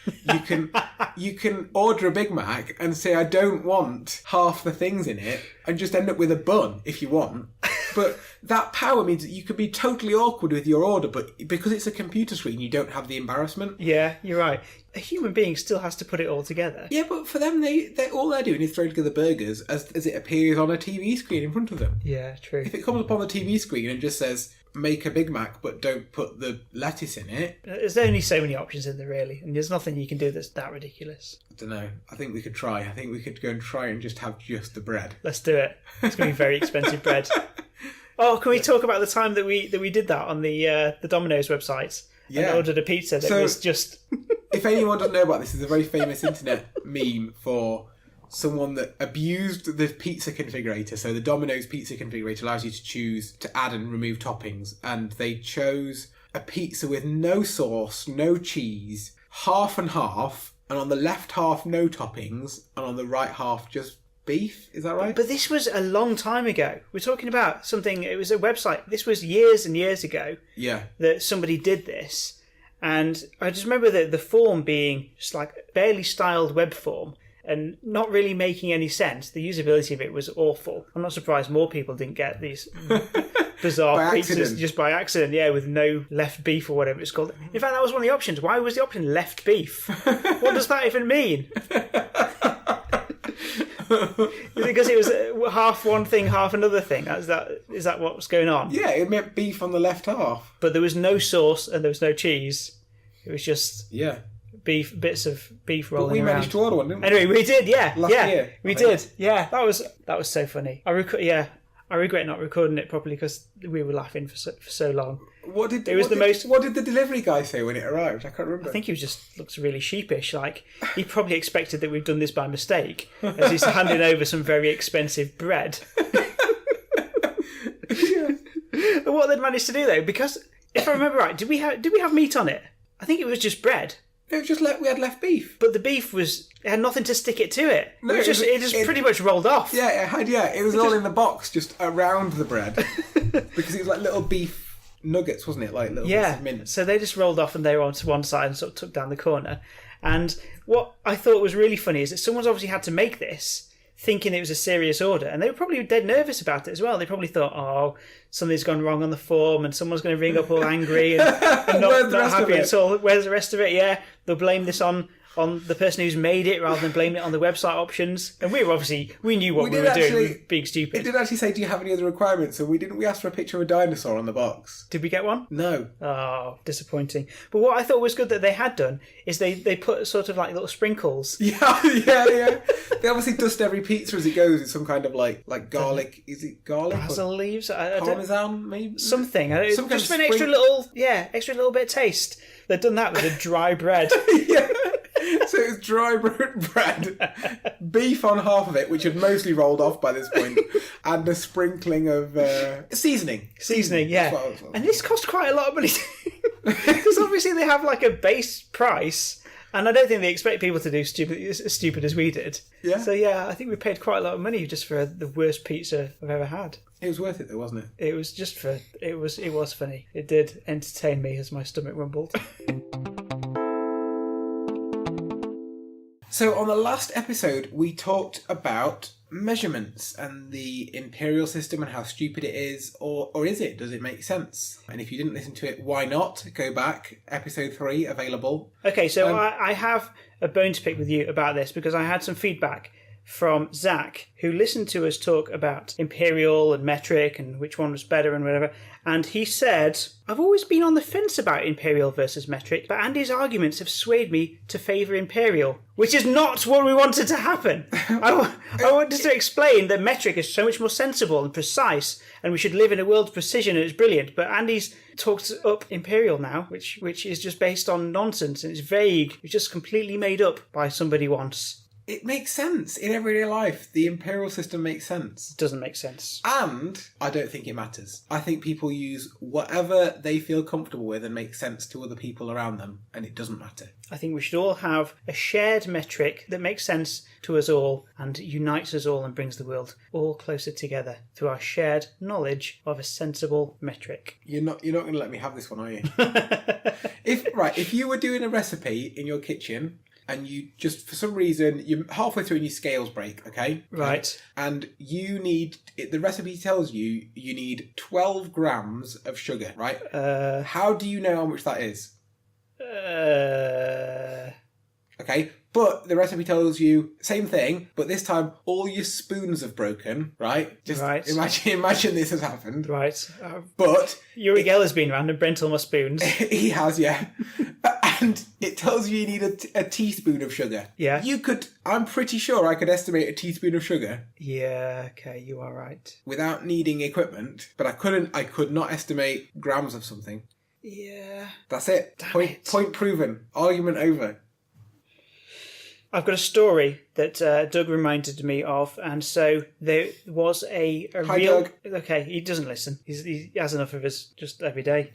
You can order a Big Mac and say, I don't want half the things in it, and just end up with a bun if you want. But that power means that you could be totally awkward with your order, but because it's a computer screen, you don't have the embarrassment. Yeah, you're right. A human being still has to put it all together. Yeah, but for them, they all they're doing is throwing together burgers as it appears on a TV screen in front of them. Yeah, true. If it comes up on the TV screen and just says, make a Big Mac, but don't put the lettuce in it. There's only so many options in there, really, and there's nothing you can do that's that ridiculous. I don't know. I think we could try. I think we could go and try and just have just the bread. Let's do it. It's going to be very expensive bread. Oh, can we talk about the time that we did that on the Domino's website? Yeah. And ordered a pizza that was just... If anyone doesn't know about this, it's a very famous internet meme for someone that abused the pizza configurator. So the Domino's pizza configurator allows you to choose to add and remove toppings. And they chose a pizza with no sauce, no cheese, half and half. And on the left half, no toppings. And on the right half, just beef. Is that right? But this was a long time ago. We're talking about something, it was a website. This was years and years ago. Yeah. That somebody did this. And I just remember the form being just like a barely styled web form and not really making any sense. The usability of it was awful. I'm not surprised more people didn't get these bizarre pizzas just by accident, with no left beef or whatever it's called. In fact, that was one of the options. Why was the option left beef? What does that even mean? Because it was half one thing, half another thing. Is that what's going on? Yeah, it meant beef on the left half. But there was no sauce and there was no cheese. It was just beef, bits of beef rolling around. But we managed to order one, didn't we? Anyway, we did, Last year, we did. Yeah, that was so funny. I regret not recording it properly because we were laughing for so long. What did the delivery guy say when it arrived? I can't remember. I think he looks really sheepish. Like he probably expected that we've done this by mistake, as he's handing over some very expensive bread. And what they'd managed to do though, because if I remember right, did we have meat on it? I think it was just bread. No, it was just we had left beef. But the beef it had nothing to stick it to it. No, it just pretty much rolled off. Yeah, it had. Yeah, it was all in the box, just around the bread, because it was like little beef nuggets, wasn't it? Like little bits of mint. So they just rolled off and they were onto one side and sort of took down the corner. And what I thought was really funny is that someone's obviously had to make this thinking it was a serious order, and they were probably dead nervous about it as well. They probably thought, oh, something's gone wrong on the form and someone's going to ring up all angry and not happy at all. Where's the rest of it? Yeah, they'll blame this on the person who's made it rather than blaming it on the website options. And we knew what we were doing. We were being stupid. It did actually say, do you have any other requirements? And we asked for a picture of a dinosaur on the box. Did we get one? No. Oh, disappointing. But what I thought was good that they had done is they put sort of like little sprinkles. Yeah. They obviously dust every pizza as it goes. It's some kind of like garlic. Is it garlic? Basil leaves? Parmesan, maybe? Something. Just for an extra little bit of taste. They've done that with a dry bread. Yeah. So it was dry bread, beef on half of it, which had mostly rolled off by this point, and a sprinkling of seasoning. Seasoning, yeah. And this cost quite a lot of money. Because obviously they have like a base price, and I don't think they expect people to do as stupid as we did. Yeah. So yeah, I think we paid quite a lot of money just for the worst pizza I've ever had. It was worth it though, wasn't it? It was just it was funny. It did entertain me as my stomach rumbled. So on the last episode, we talked about measurements and the imperial system and how stupid it is, or is it? Does it make sense? And if you didn't listen to it, why not? Go back. Episode 3 available. Okay, so I have a bone to pick with you about this because I had some feedback from Zach, who listened to us talk about imperial and metric and which one was better and whatever. And he said, I've always been on the fence about imperial versus metric, but Andy's arguments have swayed me to favour imperial, which is not what we wanted to happen. I wanted to explain that metric is so much more sensible and precise, and we should live in a world of precision, and it's brilliant. But Andy's talked up imperial now, which is just based on nonsense, and it's vague. It's just completely made up by somebody once. It makes sense in everyday life. The imperial system makes sense. It doesn't make sense. And I don't think it matters. I think people use whatever they feel comfortable with and makes sense to other people around them, and it doesn't matter. I think we should all have a shared metric that makes sense to us all and unites us all and brings the world all closer together through our shared knowledge of a sensible metric. You're not going to let me have this one, are you? If you were doing a recipe in your kitchen, and you just, for some reason, you're halfway through and your scales break, okay? Right. And the recipe tells you need 12 grams of sugar, right? How do you know how much that is? Okay, but the recipe tells you, same thing, but this time all your spoons have broken, right? Just right. Imagine this has happened. Right. But Uri Geller's been around and Brent all my spoons. He has, yeah. And it tells you need a teaspoon of sugar. Yeah. I'm pretty sure I could estimate a teaspoon of sugar. Yeah, okay, you are right. Without needing equipment, but I could not estimate grams of something. Yeah. That's it. Point proven. Argument over. I've got a story that Doug reminded me of, and so there was a Hi, real... Doug. Okay, he doesn't listen. He has enough of us just every day.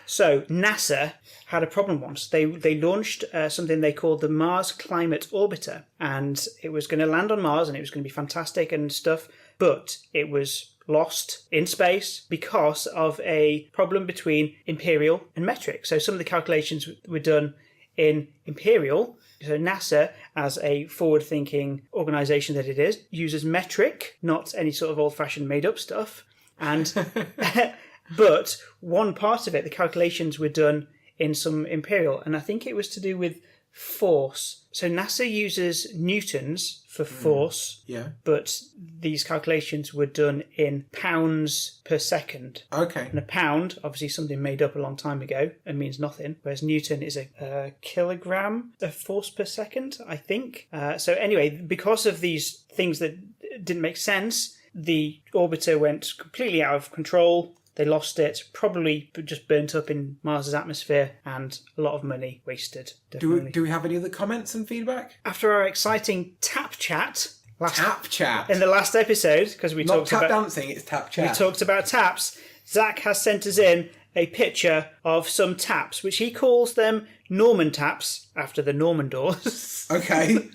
So, NASA had a problem once. They launched something they called the Mars Climate Orbiter, and it was going to land on Mars, and it was going to be fantastic and stuff, but it was lost in space because of a problem between imperial and metric. So some of the calculations were done in imperial. So NASA, as a forward-thinking organisation that it is, uses metric, not any sort of old-fashioned made-up stuff. And but one part of it, the calculations were done in some imperial, and I think it was to do with force. So NASA uses newtons for force, yeah, but these calculations were done in pounds per second. Okay. And a pound, obviously something made up a long time ago and means nothing, whereas newton is a kilogram of force per second, I think. So anyway, because of these things that didn't make sense, the orbiter went completely out of control. They lost it, probably just burnt up in Mars's atmosphere, and a lot of money wasted. Definitely. Do we have any other comments and feedback? After our exciting tap chat in the last episode, because we Not talked tap about dancing, it's tap chat. we talked about taps. Zach has sent us in a picture of some taps, which he calls them Norman taps after the Norman doors. Okay.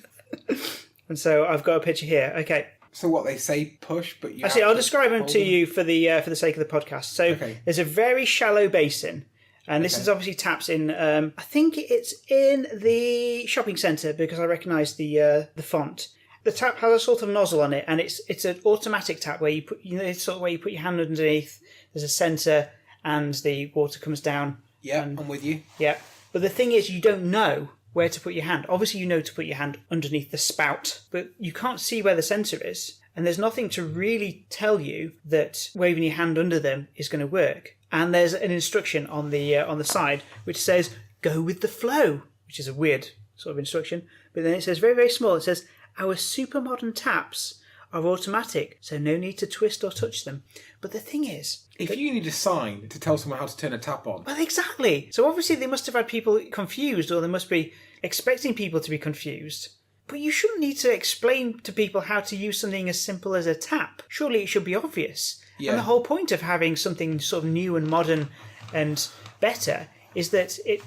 And so I've got a picture here. Okay. So what they say, push, but you. Actually, I'll describe them to you for the sake of the podcast. So There's a very shallow basin, and this is obviously taps in. I think it's in the shopping centre because I recognise the font. The tap has a sort of nozzle on it, and it's an automatic tap where you put sort of where you put your hand underneath. There's a sensor, and the water comes down. Yeah, I'm with you. Yeah, but the thing is, you don't know where to put your hand. Obviously, you know to put your hand underneath the spout, but you can't see where the sensor is, and there's nothing to really tell you that waving your hand under them is going to work. And there's an instruction on the side which says "go with the flow," which is a weird sort of instruction. But then it says very, very small. It says our super modern taps are automatic, so no need to twist or touch them. But the thing is, if you need a sign to tell someone how to turn a tap on. Well, exactly. So obviously they must have had people confused, or they must be expecting people to be confused. But you shouldn't need to explain to people how to use something as simple as a tap. Surely it should be obvious. Yeah. And the whole point of having something sort of new and modern and better is that it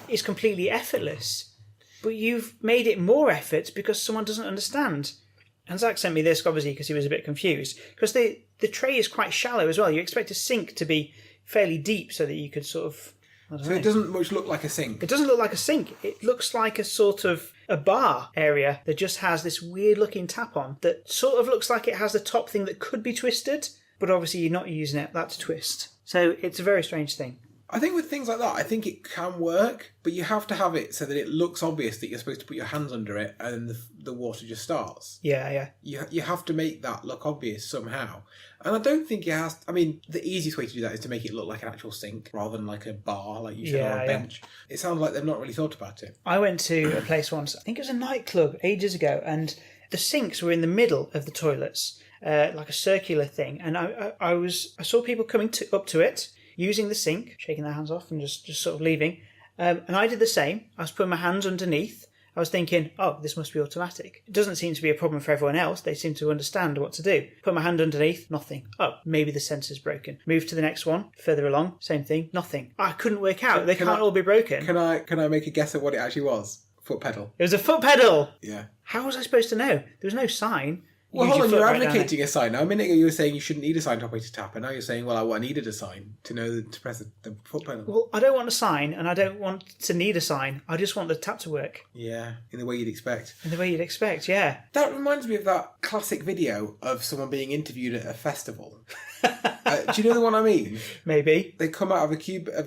is completely effortless. But you've made it more effort because someone doesn't understand. And Zach sent me this, obviously, because he was a bit confused. Because the tray is quite shallow as well. You expect a sink to be fairly deep so that you could sort of I don't So know. it doesn't much look like a sink. It doesn't look like a sink. It looks like a sort of a bar area that just has this weird looking tap on that sort of looks like it has the top thing that could be twisted, but obviously you're not using it that to twist. So it's a very strange thing. I think with things like that, I think it can work, but you have to have it so that it looks obvious that you're supposed to put your hands under it and the water just starts. Yeah. You have to make that look obvious somehow. And I don't think it has... I mean, the easiest way to do that is to make it look like an actual sink rather than like a bar, like you said, or a bench. It sounds like they've not really thought about it. I went to a place once, I think it was a nightclub ages ago, and the sinks were in the middle of the toilets, like a circular thing. And I saw people coming up to it, using the sink, shaking their hands off and just sort of leaving. And I did the same. I was putting my hands underneath. I was thinking, oh, this must be automatic. It doesn't seem to be a problem for everyone else. They seem to understand what to do. Put my hand underneath, nothing. Oh, maybe the sensor's broken. Move to the next one, further along, same thing, nothing. I couldn't work out. They can't all be broken. Can I make a guess at what it actually was? Foot pedal. It was a foot pedal. Yeah. How was I supposed to know? There was no sign. Well, Use hold on, your you're foot right down advocating a sign. Now, a minute ago you were saying you shouldn't need a sign to operate a tap, and now you're saying, well, I needed a sign to know to press the foot pedal. Well, I don't want a sign, and I don't want to need a sign. I just want the tap to work. Yeah, in the way you'd expect. In the way you'd expect, yeah. That reminds me of that classic video of someone being interviewed at a festival. Do you know the one I mean? Maybe. They come out of a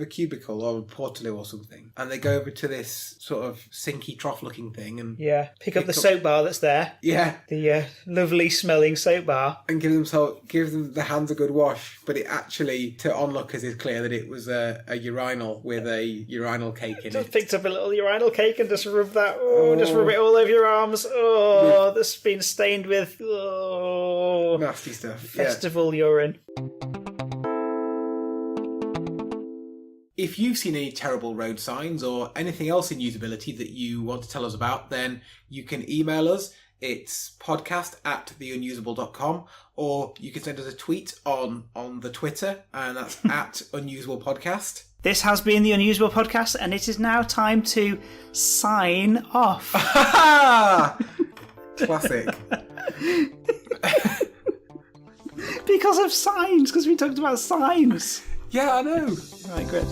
cubicle or a portaloo or something, and they go over to this sort of sinky trough-looking thing, and Pick up the soap bar that's there. Yeah, The lovely smelling soap bar. and give them the hands a good wash. But it actually, to onlookers, is clear that it was a urinal with a urinal cake in Just it. picked up a little urinal cake and just rub that. Oh, just rub it all over your arms. Oh, that's been stained with Nasty stuff. festival urine. If you've seen any terrible road signs or anything else in usability that you want to tell us about, then you can email us. It's podcast@theunusable.com, or you can send us a tweet on the Twitter, and that's @Unusable Podcast. This has been the Unusable Podcast, and it is now time to sign off. Classic. Because of signs, because we talked about signs. Yeah, I know. Right, good.